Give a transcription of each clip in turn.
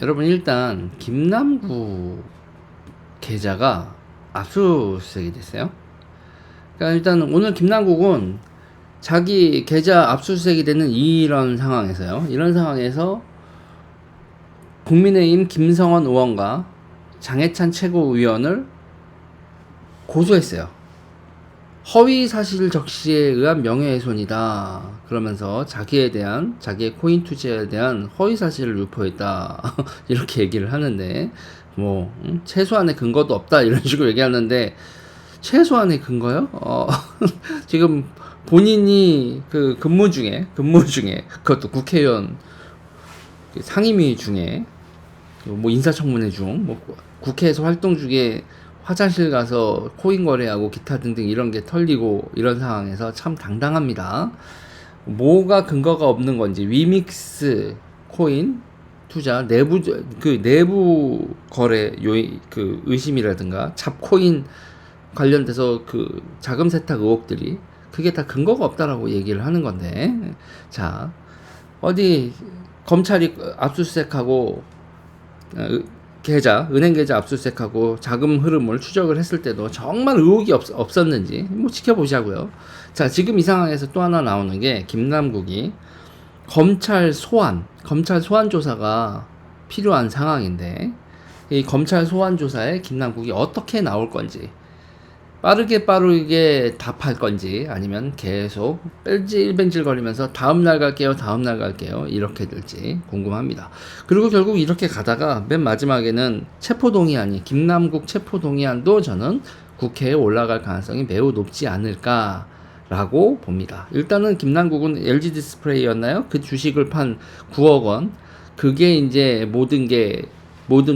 여러분 일단 김남국 계좌가 압수수색이 됐어요. 그러니까 일단 오늘 김남국은 자기 계좌 압수수색이 되는 이런 상황에서요. 이런 상황에서 국민의힘 김성원 의원과 장해찬 최고위원을 고소했어요. 허위 사실 적시에 의한 명예훼손이다. 그러면서 자기의 코인 투자에 대한 허위 사실을 유포했다. 이렇게 얘기를 하는데, 최소한의 근거도 없다. 이런 식으로 얘기하는데, 최소한의 근거요? 지금 본인이 근무 중에, 그것도 국회의원 상임위 중에, 인사청문회 중, 국회에서 활동 중에 화장실 가서 코인 거래하고 기타 등등 이런 게 털리고 이런 상황에서 참 당당합니다. 뭐가 근거가 없는 건지 위믹스 코인 투자 내부 거래 의심이라든가 잡코인 관련돼서 자금 세탁 의혹들이 그게 다 근거가 없다라고 얘기를 하는 건데, 자, 어디 검찰이 압수수색하고 은행 계좌 압수수색하고 자금 흐름을 추적을 했을 때도 정말 의혹이 없었는지 지켜보자고요. 자, 지금 이 상황에서 또 하나 나오는 게 김남국이 검찰 소환 조사가 필요한 상황인데, 이 검찰 소환 조사에 김남국이 어떻게 나올 건지, 빠르게 답할 건지, 아니면 계속 뺀질뺀질 거리면서 다음날 갈게요 이렇게 될지 궁금합니다. 그리고 결국 이렇게 가다가 맨 마지막에는 김남국 체포동의안도 저는 국회에 올라갈 가능성이 매우 높지 않을까라고 봅니다. 일단은 김남국은 LG 디스플레이였나요? 그 주식을 판 9억 원, 그게 이제 모든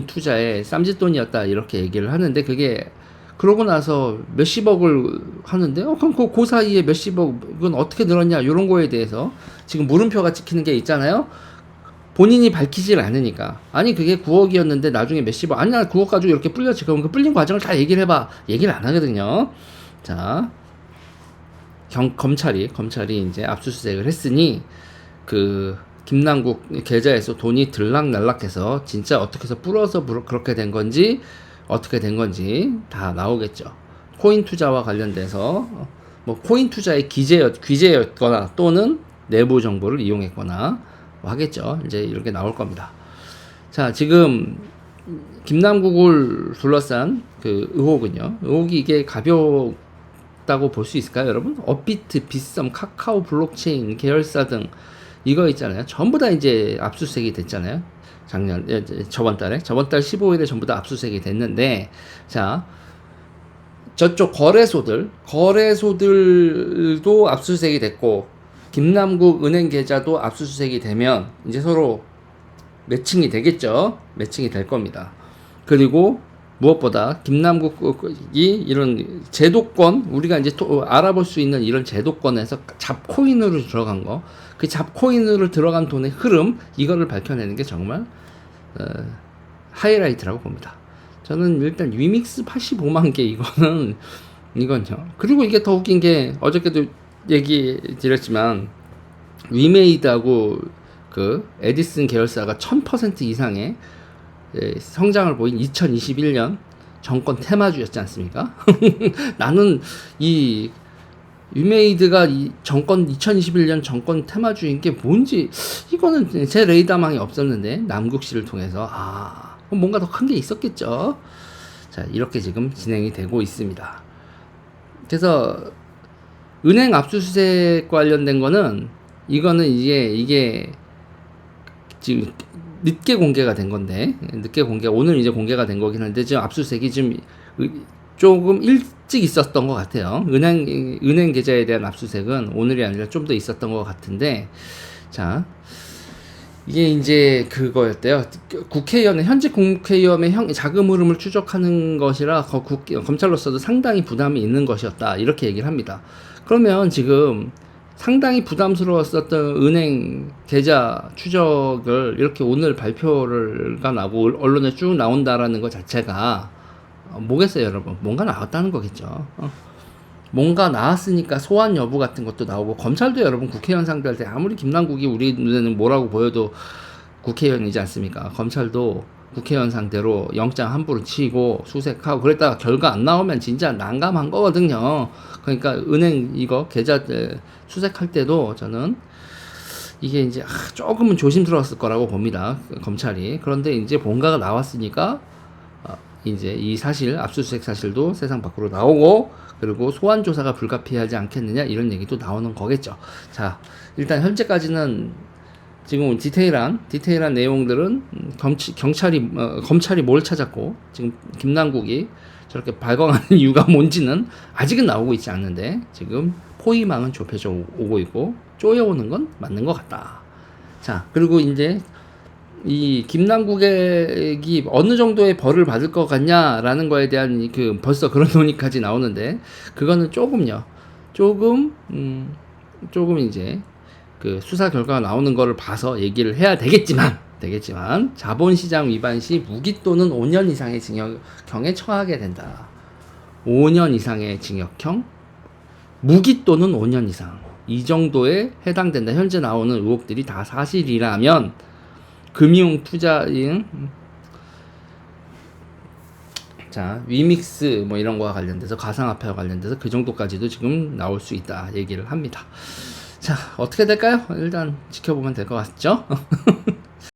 투자에 쌈짓돈이었다 이렇게 얘기를 하는데, 그게 그러고 나서 몇십억을 하는데, 그럼 그 사이에 몇십억은 어떻게 늘었냐, 이런 거에 대해서 지금 물음표가 찍히는 게 있잖아요. 본인이 밝히질 않으니까. 아니, 그게 9억이었는데 나중에 몇십억, 아니, 나 9억 가지고 이렇게 불렸지. 그럼 그 불린 과정을 다 얘기를 해봐. 얘기를 안 하거든요. 자, 검찰이 이제 압수수색을 했으니, 김남국 계좌에서 돈이 들락날락해서 진짜 어떻게 해서 불어서 그렇게 된 건지, 어떻게 된 건지 다 나오겠죠. 코인 투자와 관련돼서 코인 투자의 귀재였거나 또는 내부 정보를 이용했거나 하겠죠. 이제 이렇게 나올 겁니다. 자, 지금 김남국을 둘러싼 의혹이 이게 가볍다고 볼 수 있을까요, 여러분? 업비트, 빗썸, 카카오 블록체인 계열사 등 이거 있잖아요. 전부 다 이제 압수수색이 됐잖아요. 저번 달 15일에 전부 다 압수수색이 됐는데, 자, 저쪽 거래소들도 압수수색이 됐고, 김남국 은행 계좌도 압수수색이 되면 이제 서로 매칭이 되겠죠. 매칭이 될 겁니다. 그리고 무엇보다 김남국이 이런 제도권, 우리가 이제 알아볼 수 있는 이런 제도권에서 잡코인으로 들어간 거, 그 잡코인으로 들어간 돈의 흐름, 이거를 밝혀내는 게 정말 하이라이트라고 봅니다. 저는 일단 위믹스 85만 개 이건요. 그리고 이게 더 웃긴 게, 어저께도 얘기 드렸지만 위메이드하고 에디슨 계열사가 1000% 이상의 성장을 보인 2021년 정권 테마주였지 않습니까? 나는 이 위메이드가 2021년 정권 테마주인 게 뭔지, 이거는 제 레이더망이 없었는데, 남국씨를 통해서, 뭔가 더 큰 게 있었겠죠. 자, 이렇게 지금 진행이 되고 있습니다. 그래서, 은행 압수수색 관련된 거는, 이거는 이게 지금 늦게 공개가 된 건데, 오늘 이제 공개가 된 거긴 한데, 지금 압수수색이 조금 일찍 있었던 것 같아요. 은행 계좌에 대한 압수수색은 오늘이 아니라 좀 더 있었던 것 같은데, 자, 이게 이제 그거였대요. 현직 국회의원의 자금 흐름을 추적하는 것이라 검찰로서도 상당히 부담이 있는 것이었다, 이렇게 얘기를 합니다. 그러면 지금 상당히 부담스러웠었던 은행 계좌 추적을 이렇게 오늘 발표가 나고 언론에 쭉 나온다라는 것 자체가 뭐겠어요, 여러분? 뭔가 나왔다는 거겠죠. 뭔가 나왔으니까 소환 여부 같은 것도 나오고, 검찰도 여러분 국회의원 상대할 때 아무리 김남국이 우리 눈에는 뭐라고 보여도 국회의원이지 않습니까? 검찰도 국회의원 상대로 영장 함부로 치고 수색하고 그랬다가 결과 안 나오면 진짜 난감한 거거든요. 그러니까 은행 이거 계좌 수색할 때도 저는 이게 이제 조금은 조심스러웠을 거라고 봅니다. 검찰이. 그런데 이제 본가가 나왔으니까 이제 이 사실 압수수색 사실도 세상 밖으로 나오고 그리고 소환 조사가 불가피하지 않겠느냐 이런 얘기도 나오는 거겠죠. 자, 일단 현재까지는 지금 디테일한 내용들은 검찰이 뭘 찾았고 지금 김남국이 저렇게 발광하는 이유가 뭔지는 아직은 나오고 있지 않는데 지금 포위망은 좁혀져 오고 있고 쪼여오는 건 맞는 것 같다. 자, 그리고 이제 이 김남국이 어느 정도의 벌을 받을 것 같냐라는 거에 대한 그 벌써 그런 논의까지 나오는데 그거는 조금 이제 그 수사 결과가 나오는 거를 봐서 얘기를 해야 되겠지만 자본시장 위반 시 무기 또는 5년 이상의 징역형에 처하게 된다. 5년 이상의 징역형, 무기 또는 5년 이상 이 정도에 해당된다. 현재 나오는 의혹들이 다 사실이라면 금융 투자인 자 위믹스 뭐 이런 거와 관련돼서 가상화폐와 관련돼서 그 정도까지도 지금 나올 수 있다 얘기를 합니다. 자 어떻게 될까요? 일단 지켜보면 될 것 같죠?